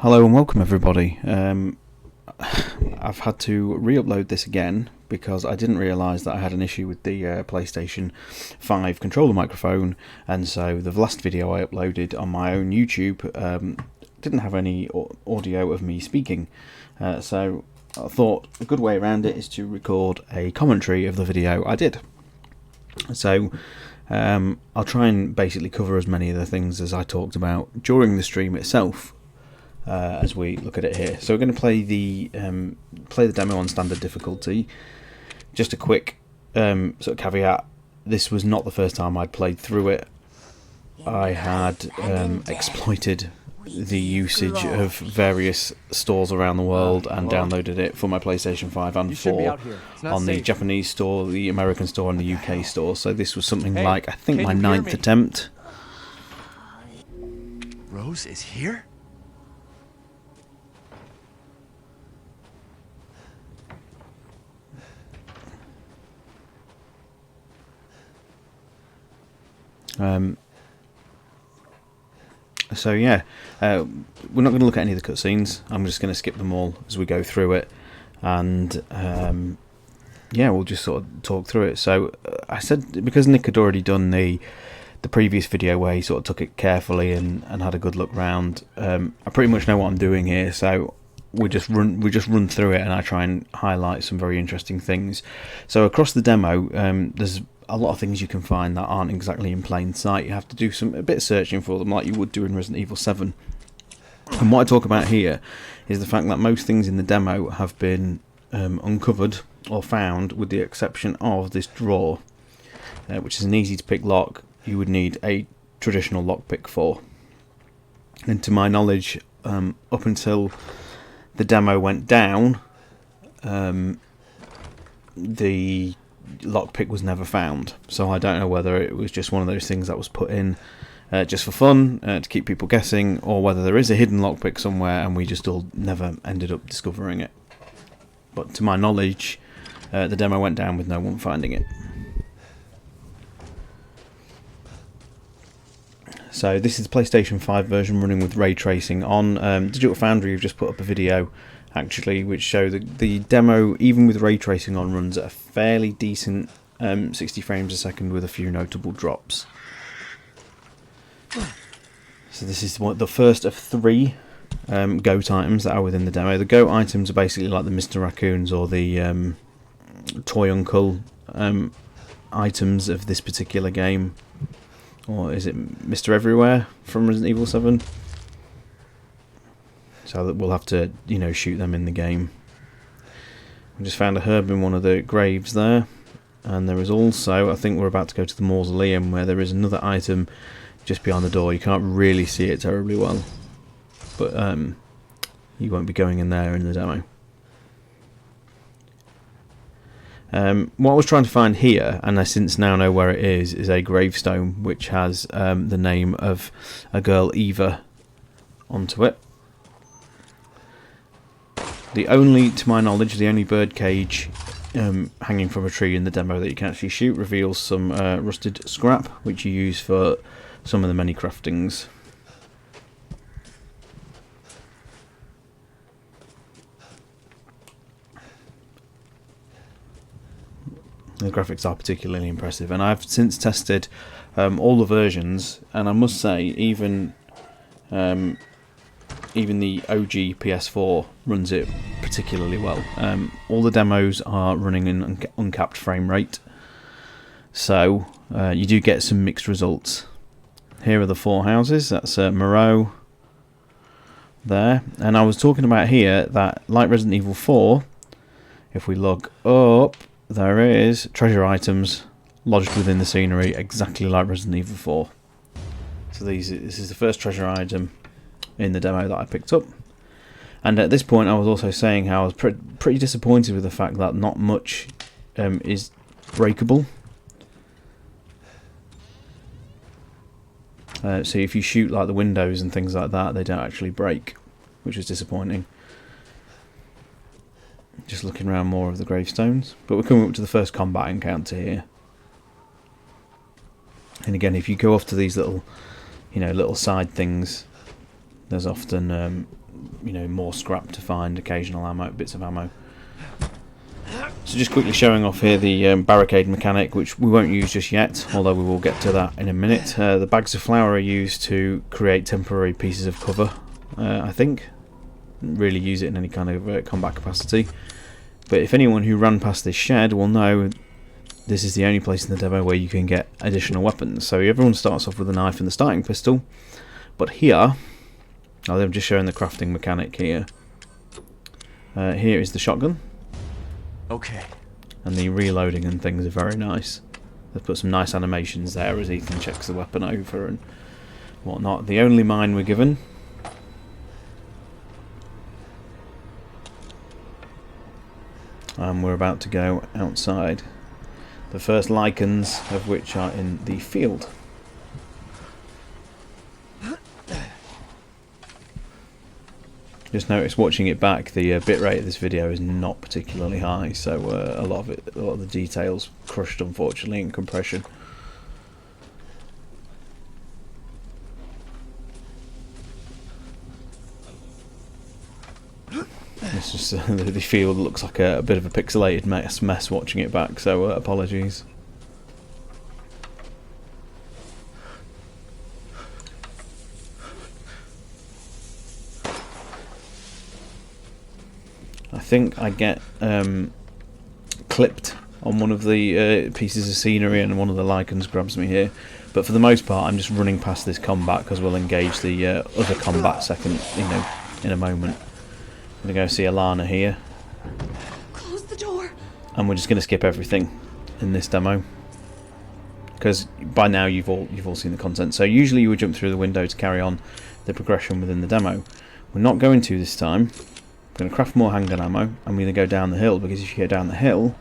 Hello and welcome everybody. I've had to re-upload this again because I didn't realise that I had an issue with the PlayStation 5 controller microphone, and so the last video I uploaded on my own YouTube didn't have any audio of me speaking. So I thought a good way around it is to record a commentary of the video I did. So I'll try and basically cover as many of the things as I talked about during the stream itself as we look at it here. So we're going to play the demo on standard difficulty. Just a quick sort of caveat: this was not the first time I'd played through it. I had exploited the usage of various stores around the world and downloaded it for my PlayStation 5 and 4 on the Japanese store, the American store and the UK store. So this was something like, I think, my 9th attempt. Rose is here? So yeah, we're not going to look at any of the cutscenes. I'm just going to skip them all as we go through it, and yeah, we'll just sort of talk through it. So I said, because Nick had already done the previous video where he sort of took it carefully and had a good look round, I pretty much know what I'm doing here. So we just run through it, and I try and highlight some very interesting things. So across the demo, there's a lot of things you can find that aren't exactly in plain sight. You have to do a bit of searching for them, like you would do in Resident Evil 7. And what I talk about here is the fact that most things in the demo have been uncovered or found, with the exception of this drawer, which is an easy to pick lock you would need a traditional lockpick for. And to my knowledge, up until the demo went down, the lockpick was never found. So I don't know whether it was just one of those things that was put in just for fun, to keep people guessing, or whether there is a hidden lockpick somewhere and we just all never ended up discovering it. But to my knowledge, the demo went down with no one finding it. So this is the PlayStation 5 version running with ray tracing on. Digital Foundry have just put up a video actually which show the demo, even with ray tracing on, runs at a fairly decent 60 frames a second with a few notable drops. So this is the first of 3 goat items that are within the demo. The goat items are basically like the Mr. Raccoons or the Toy Uncle items of this particular game. Or is it Mr. Everywhere from Resident Evil 7? So that we'll have to, shoot them in the game. We just found a herb in one of the graves there. And there is also, I think we're about to go to the mausoleum, where there is another item just behind the door. You can't really see it terribly well, but you won't be going in there in the demo. What I was trying to find here, and I since now know where it is a gravestone which has the name of a girl, Eva, onto it. To my knowledge, the only birdcage hanging from a tree in the demo that you can actually shoot reveals some rusted scrap, which you use for some of the many craftings. The graphics are particularly impressive, and I've since tested all the versions, and I must say even the OG PS4 runs it particularly well. All the demos are running in uncapped frame rate, so you do get some mixed results. Here are the 4 houses. That's Moreau there, and I was talking about here that, like Resident Evil 4, if we look up, there is treasure items lodged within the scenery, exactly like Resident Evil 4. So this is the first treasure item in the demo that I picked up. And at this point I was also saying how I was pretty disappointed with the fact that not much is breakable. So if you shoot like the windows and things like that, they don't actually break, which is disappointing. Just looking around more of the gravestones, but we're coming up to the first combat encounter here. And again, if you go off to these little side things, there's often you know, more scrap to find occasional ammo, bits of ammo. So just quickly showing off here the barricade mechanic, which we won't use just yet, although we will get to that in a minute. The bags of flour are used to create temporary pieces of cover, I think. Didn't really use it in any kind of combat capacity. But if anyone who ran past this shed will know, this is the only place in the demo where you can get additional weapons. So everyone starts off with a knife and the starting pistol, but here, I'm just showing the crafting mechanic here. Here is the shotgun. Okay. And the reloading and things are very nice. They've put some nice animations there as Ethan checks the weapon over and whatnot. The only mine we're given. And we're about to go outside. The first lichens of which are in the field. Just noticed watching it back, the bitrate of this video is not particularly high, so a lot of the details crushed, unfortunately, in compression. It's just the field looks like a bit of a pixelated mess watching it back, so apologies. I think I get clipped on one of the pieces of scenery and one of the lichens grabs me here, but for the most part I'm just running past this combat because we'll engage the other combat in a moment. I'm going to go see Alana here. Close the door. And we're just going to skip everything in this demo because by now you've all seen the content. So usually you would jump through the window to carry on the progression within the demo. We're not going to this time. I'm going to craft more handgun ammo and we're going to go down the hill, because if you go down the hill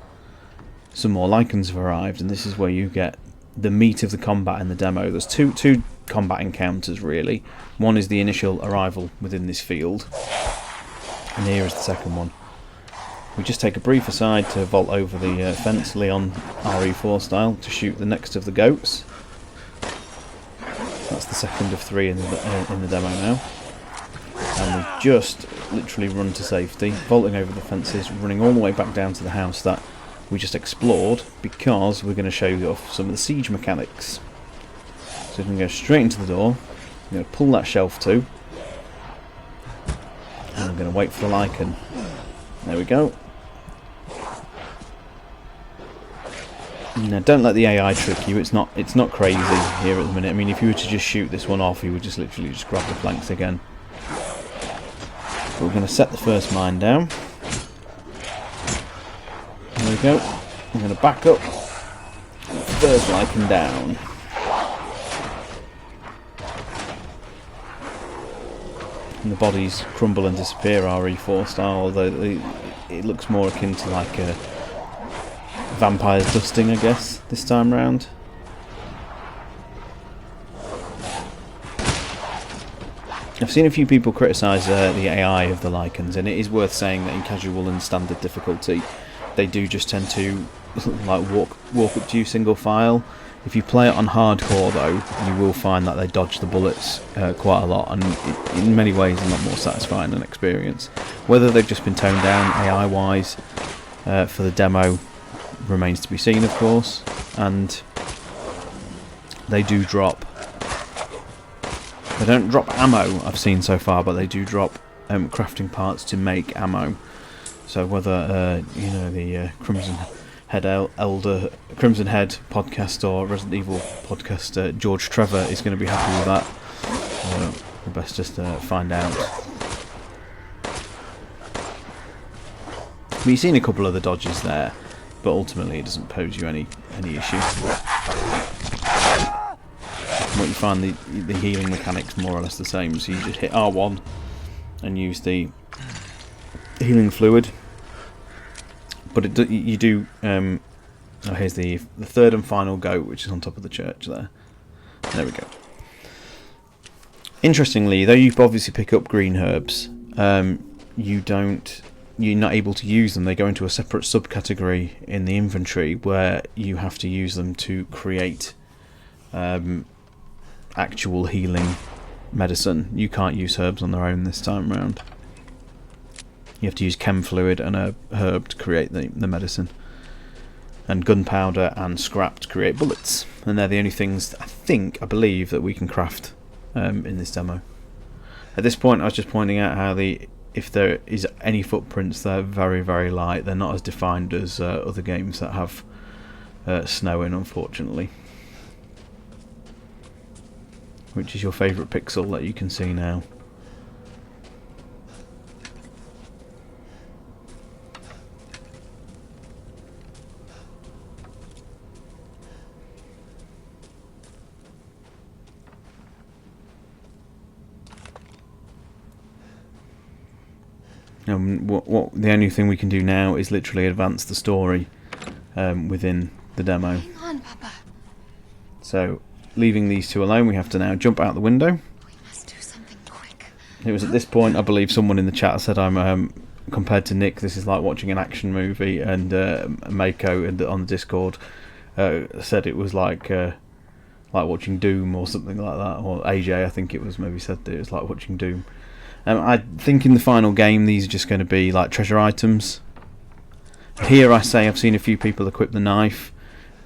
some more lichens have arrived, and this is where you get the meat of the combat in the demo. There's two combat encounters really. One is the initial arrival within this field, and here is the second one. We just take a brief aside to vault over the fence, Leon RE4 style, to shoot the next of the goats. That's the second of 3 in the demo now. And we just literally run to safety, vaulting over the fences, running all the way back down to the house that we just explored, because we're going to show you off some of the siege mechanics. So we can go straight into the door. I'm going to pull that shelf to, and I'm going to wait for the lichen. There we go. Now don't let the AI trick you. It's not crazy here at the minute. I mean, if you were to just shoot this one off, you would just literally just grab the planks again. But we're going to set the first mine down. There we go. I'm going to back up. First lichen down. And the bodies crumble and disappear RE4 style, although it looks more akin to like a vampire's dusting, I guess, this time round. I've seen a few people criticise the AI of the lichens, and it is worth saying that in casual and standard difficulty they do just tend to like walk up to you single file. If you play it on hardcore though, you will find that they dodge the bullets quite a lot, and in many ways a lot more satisfying an experience. Whether they've just been toned down AI wise for the demo remains to be seen, of course. And they do drop, they don't drop ammo I've seen so far, but they do drop crafting parts to make ammo. So whether you know, the Crimson Head podcast or Resident Evil podcast, George Trevor is going to be happy with that. We'll best just find out. But you've seen a couple of the dodges there, but ultimately it doesn't pose you any issue. What you find, the healing mechanics more or less the same. So you just hit R1 and use the healing fluid. But you do. Oh, here's the third and final goat, which is on top of the church there. There we go. Interestingly, though you obviously pick up green herbs, you're not able to use them. They go into a separate subcategory in the inventory where you have to use them to create actual healing medicine. You can't use herbs on their own this time around. You have to use chem fluid and a herb to create the medicine. And gunpowder and scrap to create bullets. And they're the only things, I believe, that we can craft in this demo. At this point, I was just pointing out how if there is any footprints, they're very, very light. They're not as defined as other games that have snow in, unfortunately. Which is your favourite pixel that you can see now? What the only thing we can do now is literally advance the story within the demo. Hang on, Papa. So, leaving these two alone, we have to now jump out the window. We must do something quick. It was at this point, I believe, someone in the chat said I'm compared to Nick, this is like watching an action movie, and Mako on the Discord said it was like watching Doom or something like that, or AJ, I think it was, maybe said that it was like watching Doom. I think in the final game these are just going to be like treasure items. Here I say I've seen a few people equip the knife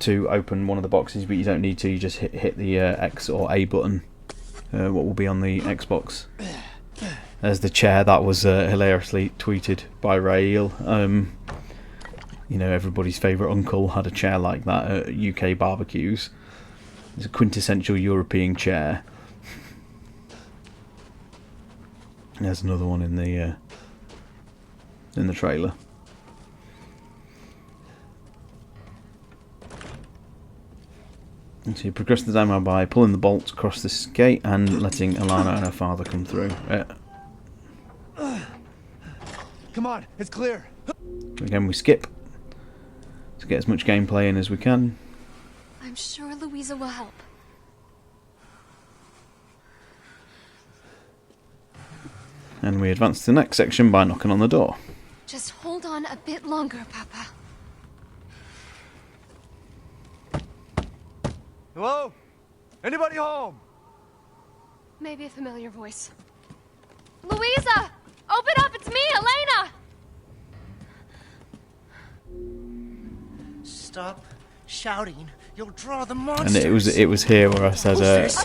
to open one of the boxes, but you don't need to, you just hit the X or A button, what will be on the Xbox. There's the chair that was hilariously tweeted by Rael. You know, everybody's favourite uncle had a chair like that at UK barbecues. It's a quintessential European chair. There's another one in the trailer. And so you progress the demo by pulling the bolt across this gate and letting Alana and her father come through. Come on, it's clear. Again, we skip to get as much gameplay in as we can. I'm sure Louisa will help. And we advance to the next section by knocking on the door. Just hold on a bit longer, Papa. Hello? Anybody home? Maybe a familiar voice. Louisa! Open up! It's me, Elena! Stop shouting. You'll draw the monsters. And it was here where I said,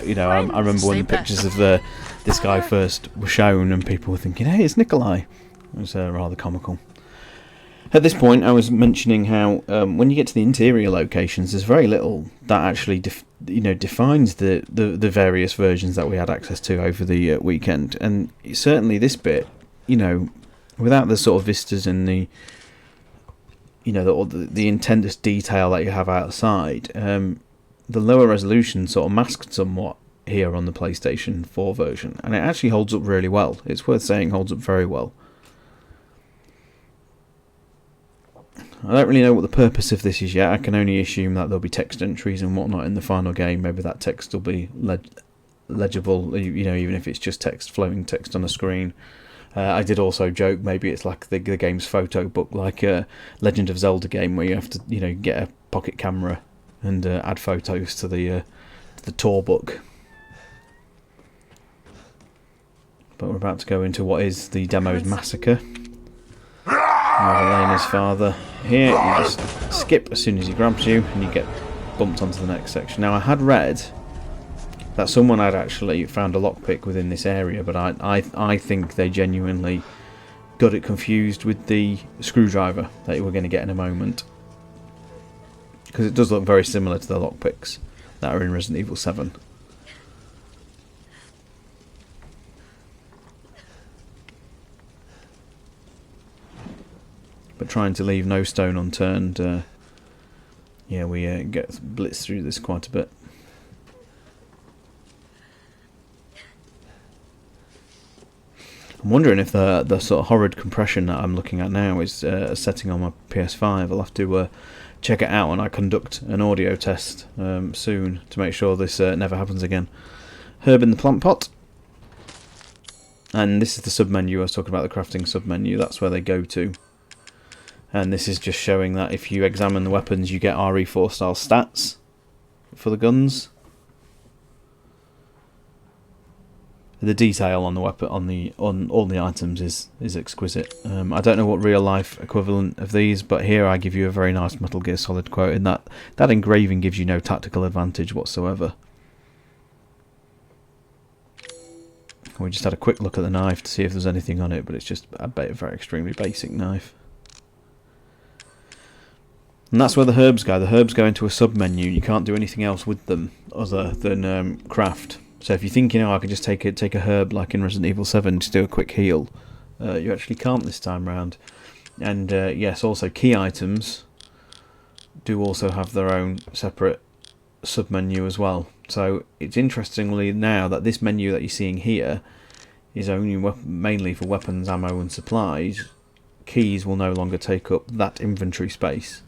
you know, I remember when the pictures of this guy first were shown and people were thinking, hey, it's Nikolai. It was rather comical. At this point, I was mentioning how when you get to the interior locations, there's very little that actually defines the various versions that we had access to over the weekend. And certainly this bit, you know, without the sort of vistas and the intense detail that you have outside, the lower resolution sort of masked somewhat here on the PlayStation 4 version, and it actually holds up really well. It's worth saying, holds up very well. I don't really know what the purpose of this is yet. I can only assume that there'll be text entries and whatnot in the final game. Maybe that text will be legible, you know, even if it's just text, flowing text on a screen. I did also joke maybe it's like the game's photo book, like a Legend of Zelda game where you have to, you know, get a pocket camera and add photos to the tour book. But we're about to go into what is the demo's massacre. Elena's father. Here, you just skip as soon as he grabs you, and you get bumped onto the next section. Now, I had read that someone had actually found a lockpick within this area, but I think they genuinely got it confused with the screwdriver that we're going to get in a moment, because it does look very similar to the lockpicks that are in Resident Evil 7. But trying to leave no stone unturned, yeah, we get blitzed through this quite a bit. I'm wondering if the sort of horrid compression that I'm looking at now is a setting on my PS5. I'll have to check it out when I conduct an audio test soon to make sure this never happens again. Herb in the plant pot. And this is the sub-menu. I was talking about the crafting sub-menu. That's where they go to. And this is just showing that if you examine the weapons, you get RE4 style stats for the guns. the detail on the weapon, on all the items is exquisite. I don't know what real life equivalent of these, but here I give you a very nice Metal Gear Solid quote in that engraving gives you no tactical advantage whatsoever. We just had a quick look at the knife to see if there's anything on it, but it's just a very extremely basic knife. And that's where the herbs go. The herbs go into a sub-menu. You can't do anything else with them other than craft. So if you think, I could just take a herb like in Resident Evil 7 to do a quick heal, you actually can't this time round. And yes, also key items do also have their own separate sub-menu as well. So it's interestingly now that this menu that you're seeing here is only mainly for weapons, ammo and supplies. Keys will no longer take up that inventory space.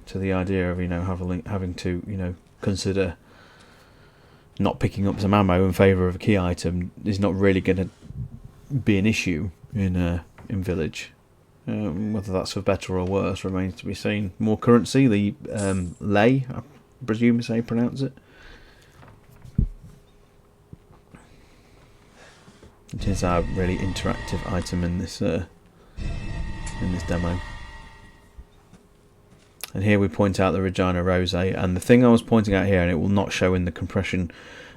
So the idea of having to consider not picking up some ammo in favour of a key item is not really going to be an issue in Village. Whether that's for better or worse remains to be seen. More currency, the lei, I presume is how you pronounce it. It is a really interactive item in this demo. And here we point out the Regina Rose, and the thing I was pointing out here, and it will not show in the compression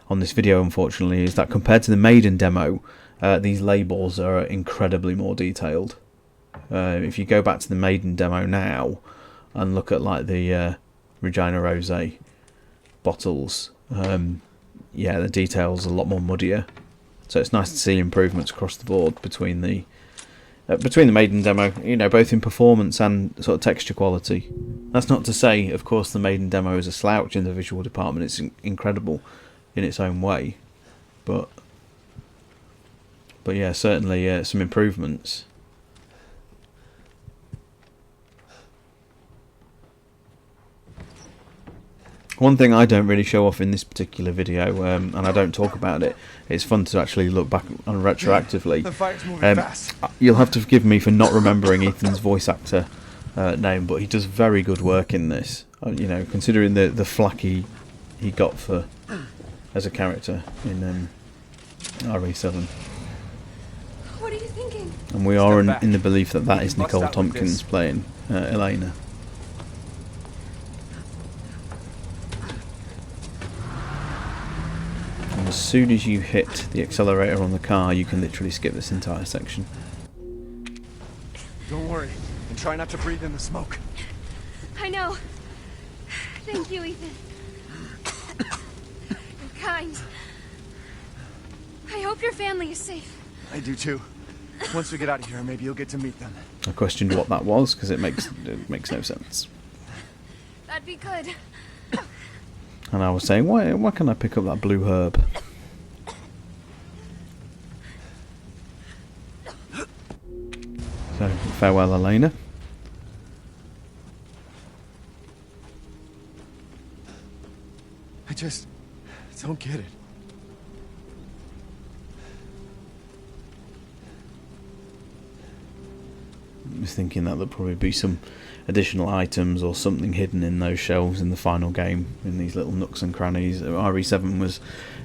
on this video unfortunately, is that compared to the Maiden demo, these labels are incredibly more detailed. If you go back to the Maiden demo now and look at like the Regina Rose bottles, yeah, the details are a lot more muddier. So it's nice to see improvements across the board between the Maiden demo, both in performance and sort of texture quality. That's not to say, of course, the Maiden demo is a slouch in the visual department. It's incredible in its own way, but yeah, certainly some improvements. One thing I don't really show off in this particular video, and I don't talk about it, it's fun to actually look back on retroactively. The fire's moving fast. You'll have to forgive me for not remembering Ethan's voice actor name, but he does very good work in this. Considering the flack he got for as a character in RE7. What are you thinking? And we are in the belief that is Nicole Tompkins playing Elena. And as soon as you hit the accelerator on the car, you can literally skip this entire section. Don't worry, and try not to breathe in the smoke. I know. Thank you, Ethan. You're kind. I hope your family is safe. I do too. Once we get out of here, maybe you'll get to meet them. I questioned what that was because it makes no sense. That'd be good. And I was saying, why can't I pick up that blue herb? So, farewell, Elena. I just don't get it. I was thinking that there'll probably be some additional items or something hidden in those shelves in the final game, in these little nooks and crannies. RE7 was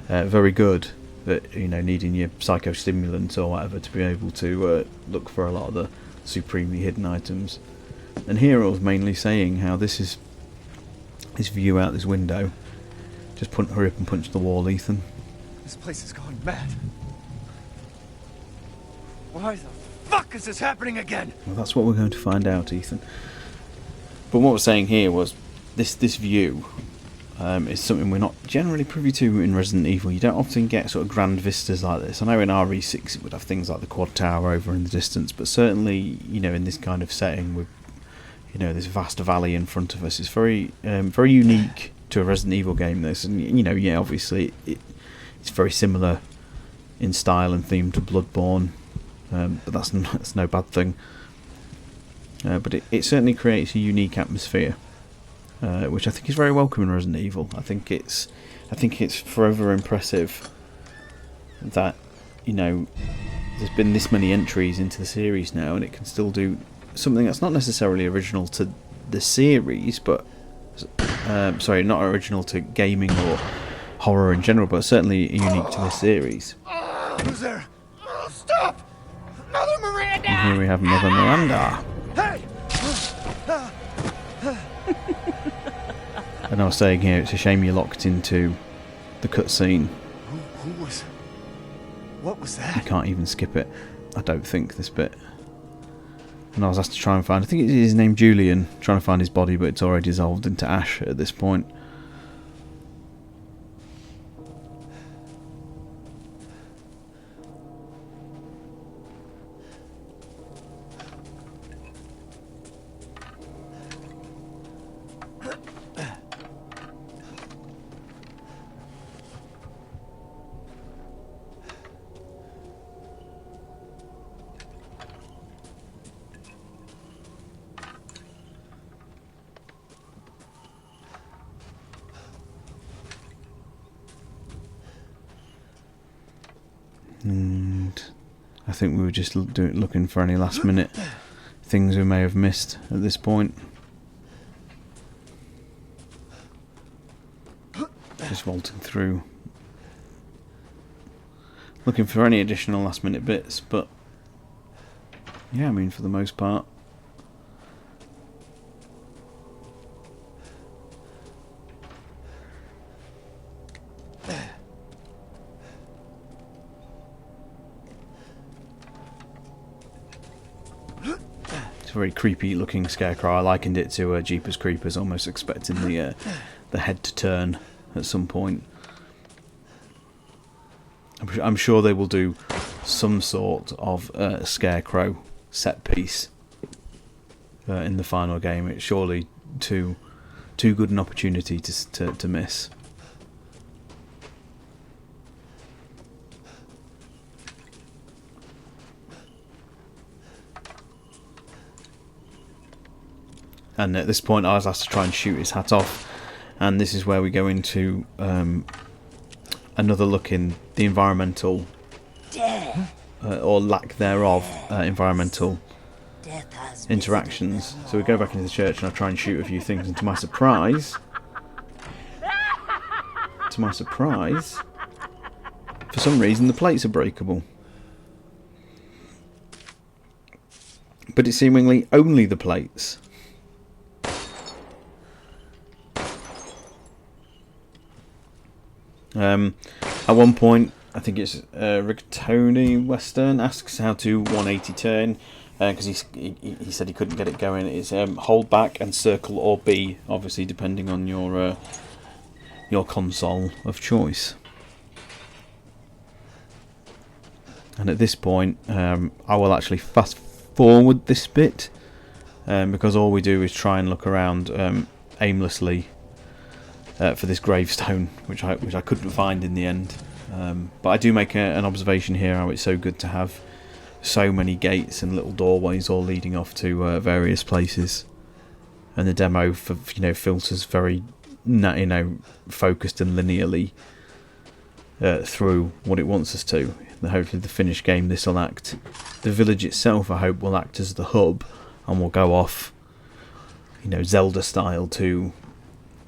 very good at needing your psychostimulants or whatever to be able to look for a lot of the supremely hidden items. And here it was mainly saying how this view out this window. Just hurry up and punch the wall, Ethan. This place has gone mad. Why the fuck is this happening again? Well, that's what we're going to find out, Ethan. But what we're saying here was this view is something we're not generally privy to in Resident Evil. You don't often get sort of grand vistas like this. I know in RE6 it would have things like the quad tower over in the distance, but certainly in this kind of setting with this vast valley in front of us, it's very unique to a Resident Evil game. This, and yeah, obviously it's very similar in style and theme to Bloodborne. But that's no bad thing. But it certainly creates a unique atmosphere, which I think is very welcome in Resident Evil. I think it's forever impressive that there's been this many entries into the series now, and it can still do something that's not necessarily original to the series, but sorry, not original to gaming or horror in general, but certainly unique to this series. Who's there? Stop! Mother Miranda! And here we have Mother Miranda. Hey! And I was saying here, it's a shame you're locked into the cutscene. Who was... What was You that? can't even skip it, I don't think, this bit. And I was asked to try and find, I think it is his name Julian, trying to find his body, but it's already dissolved into ash at this point. And I think we were just looking for any last minute things we may have missed at this point. Just vaulting through, looking for any additional last minute bits, but yeah, I mean, for the most part, it's a very creepy looking scarecrow. I likened it to Jeepers Creepers, almost expecting the head to turn at some point. I'm sure they will do some sort of scarecrow set piece in the final game. It's surely too good an opportunity to miss. And at this point I was asked to try and shoot his hat off, and this is where we go into another look in the environmental or lack thereof environmental interactions. So we go back into the church and I try and shoot a few things, and to my surprise, for some reason the plates are breakable. But it's seemingly only the plates. At one point, I think it's Rigatoni Western asks how to 180 turn, because he said he couldn't get it going. It's hold back and circle or B, obviously depending on your console of choice. And at this point, I will actually fast forward this bit, because all we do is try and look around aimlessly for this gravestone, which I couldn't find in the end. But I do make an observation here how it's so good to have so many gates and little doorways all leading off to various places, and the demo filters very focused and linearly through what it wants us to. And hopefully the finished game, this will act, the village itself I hope will act as the hub, and will go off Zelda style to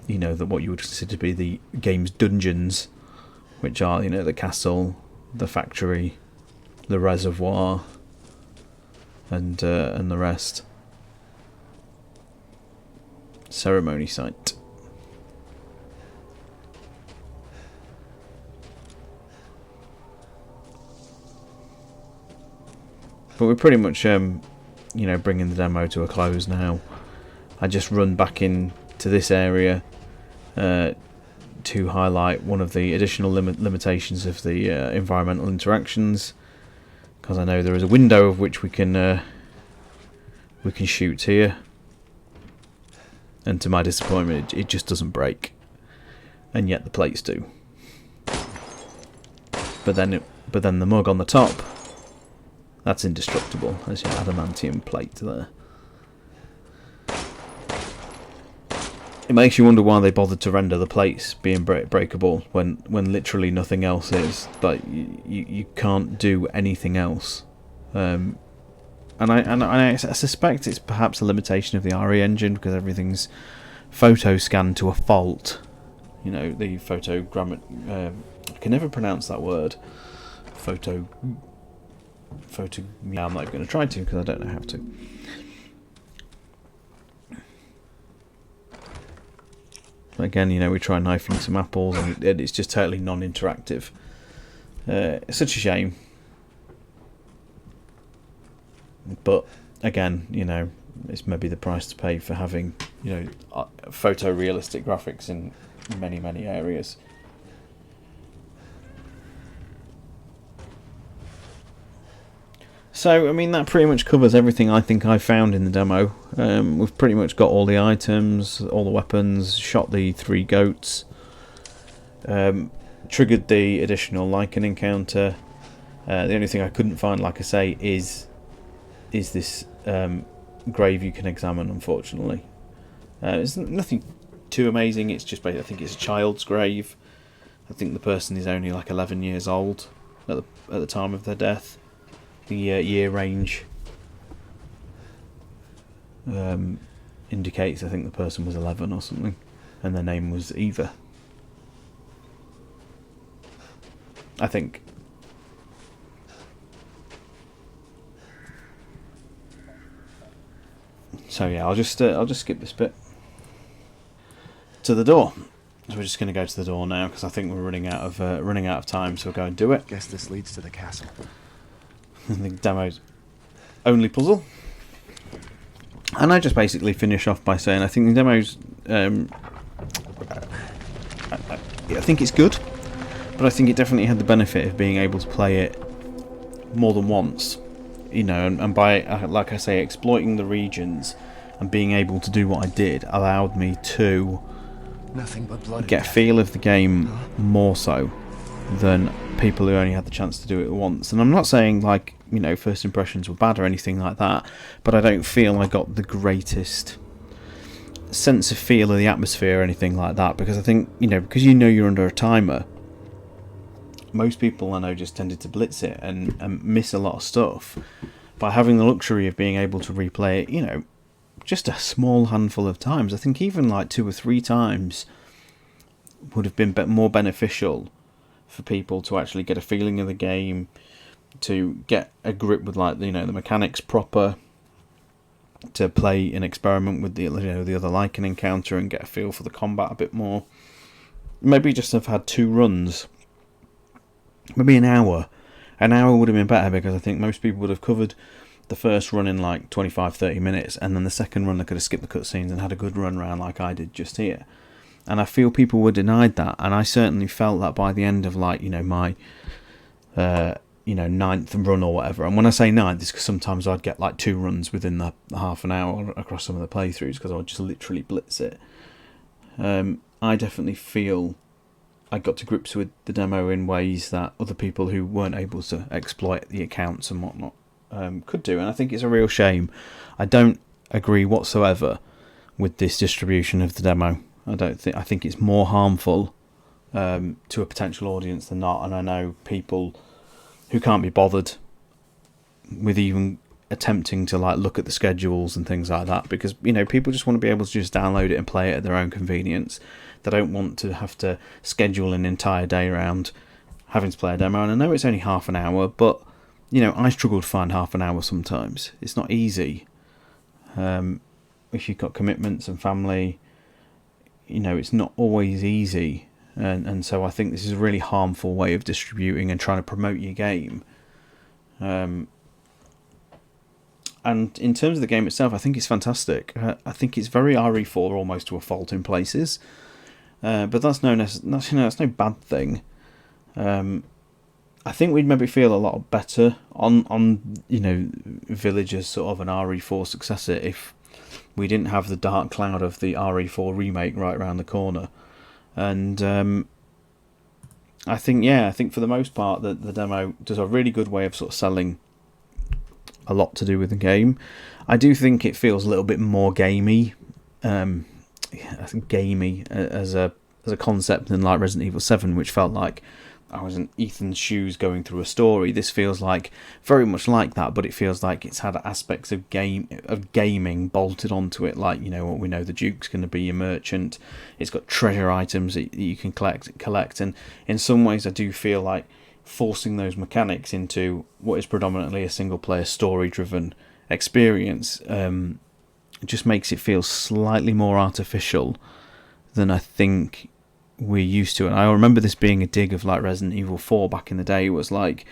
what you would consider to be the game's dungeons, which are the castle, the factory, the reservoir, and the rest. Ceremony site. But we're pretty much bringing the demo to a close now. I just run back into this area to highlight one of the additional limitations of the environmental interactions, because I know there is a window of which we can shoot here, and to my disappointment it just doesn't break, and yet the plates do. But then the mug on the top, that's indestructible. There's your adamantium plate there. It makes you wonder why they bothered to render the plates being breakable when literally nothing else is. But you can't do anything else. And I suspect it's perhaps a limitation of the RE engine, because everything's photo scanned to a fault. You know, the photogrammet. I can never pronounce that word. Photo. Yeah, I'm not going to try to because I don't know how to. Again, you know, we try knifing some apples and it's just totally non-interactive. It's such a shame. But again, you know, it's maybe the price to pay for having, you know, photorealistic graphics in many, many areas. So, I mean, that pretty much covers everything I think I found in the demo. We've pretty much got all the items, all the weapons, shot the 3 goats, triggered the additional lichen encounter. The only thing I couldn't find, like I say, is this grave you can examine, unfortunately. It's nothing too amazing, it's just, I think it's a child's grave. I think the person is only like 11 years old at the time of their death. The year range indicates I think the person was 11 or something, and their name was Eva, I think. So yeah, I'll just skip this bit to the door. So we're just going to go to the door now because I think we're running out of time. So we'll go and do it. Guess this leads to the castle. The demo's only puzzle. And I just basically finish off by saying I think the demo's I think it's good, but I think it definitely had the benefit of being able to play it more than once, you know, and by, like I say, exploiting the regions and being able to do what I did allowed me to Nothing but blood. get a feel of the game more so than people who only had the chance to do it once. And I'm not saying, like, you know, first impressions were bad or anything like that, but I don't feel I got the greatest sense of feel of the atmosphere or anything like that, because I think, you know, because you know you're under a timer, most people I know just tended to blitz it and miss a lot of stuff. By having the luxury of being able to replay it, you know, just a small handful of times, I think even like 2 or 3 times would have been more beneficial for people to actually get a feeling of the game, to get a grip with, like, you know, the mechanics proper, to play and experiment with the, you know, the other lichen encounter and get a feel for the combat a bit more. Maybe just have had 2 runs, maybe an hour. An hour would have been better, because I think most people would have covered the first run in like 25-30 minutes, and then the second run they could have skipped the cutscenes and had a good run round like I did just here. And I feel people were denied that, and I certainly felt that by the end of, like, you know, my 9th run or whatever. And when I say 9th, it's because sometimes I'd get like 2 runs within the half an hour across some of the playthroughs, because I would just literally blitz it. I definitely feel I got to grips with the demo in ways that other people who weren't able to exploit the accounts and whatnot could do, and I think it's a real shame. I don't agree whatsoever with this distribution of the demo. I think it's more harmful to a potential audience than not, and I know people who can't be bothered with even attempting to, like, look at the schedules and things like that, because, you know, people just want to be able to just download it and play it at their own convenience. They don't want to have to schedule an entire day around having to play a demo. And I know it's only half an hour, but, you know, I struggle to find half an hour sometimes. It's not easy. If you've got commitments and family, you know, it's not always easy. And so I think this is a really harmful way of distributing and trying to promote your game. And in terms of the game itself, I think it's fantastic. I think it's very RE4 almost to a fault in places. But that's no bad thing. I think we'd maybe feel a lot better on you know, Village as sort of an RE4 successor if we didn't have the dark cloud of the RE4 remake right around the corner. And I think for the most part that the demo does a really good way of sort of selling a lot to do with the game. I do think it feels a little bit more gamey. I think gamey as a concept than like Resident Evil 7, which felt like I was in Ethan's shoes going through a story. This feels like very much like that, but it feels like it's had aspects of gaming bolted onto it. Like, you know, what we know, the Duke's going to be your merchant. It's got treasure items that you can collect, and in some ways, I do feel like forcing those mechanics into what is predominantly a single-player story-driven experience just makes it feel slightly more artificial than I think we're used to. And I remember this being a dig of like Resident Evil 4 back in the day. It was like,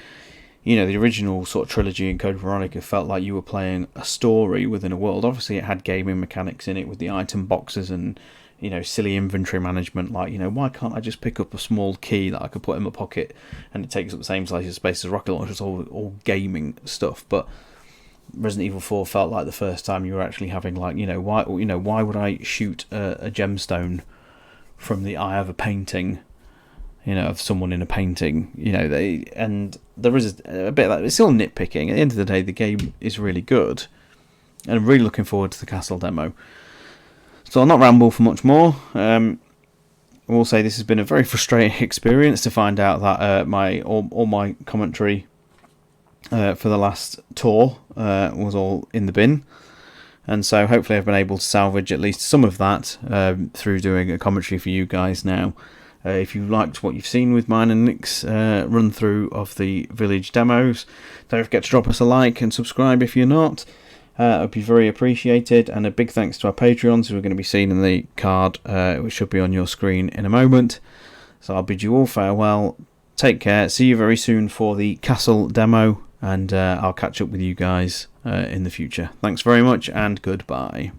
you know, the original sort of trilogy in Code Veronica felt like you were playing a story within a world. Obviously it had gaming mechanics in it with the item boxes and, you know, silly inventory management, like, you know, why can't I just pick up a small key that I could put in my pocket and it takes up the same size of space as rocket launcher? It's all gaming stuff. But Resident Evil 4 felt like the first time you were actually having, like, why would I shoot a gemstone from the eye of a painting, of someone in a painting, and there is a bit of that. It's still nitpicking. At the end of the day, the game is really good, and I'm really looking forward to the castle demo. So I'll not ramble for much more. I will say this has been a very frustrating experience to find out that all my commentary for the last tour was all in the bin, and so hopefully I've been able to salvage at least some of that through doing a commentary for you guys now. If you liked what you've seen with mine and Nick's run through of the village demos, don't forget to drop us a like and subscribe if you're not. It would be very appreciated, and a big thanks to our Patreons who are going to be seen in the card, which should be on your screen in a moment. So I'll bid you all farewell, take care, see you very soon for the castle demo, and I'll catch up with you guys in the future. Thanks very much, and goodbye.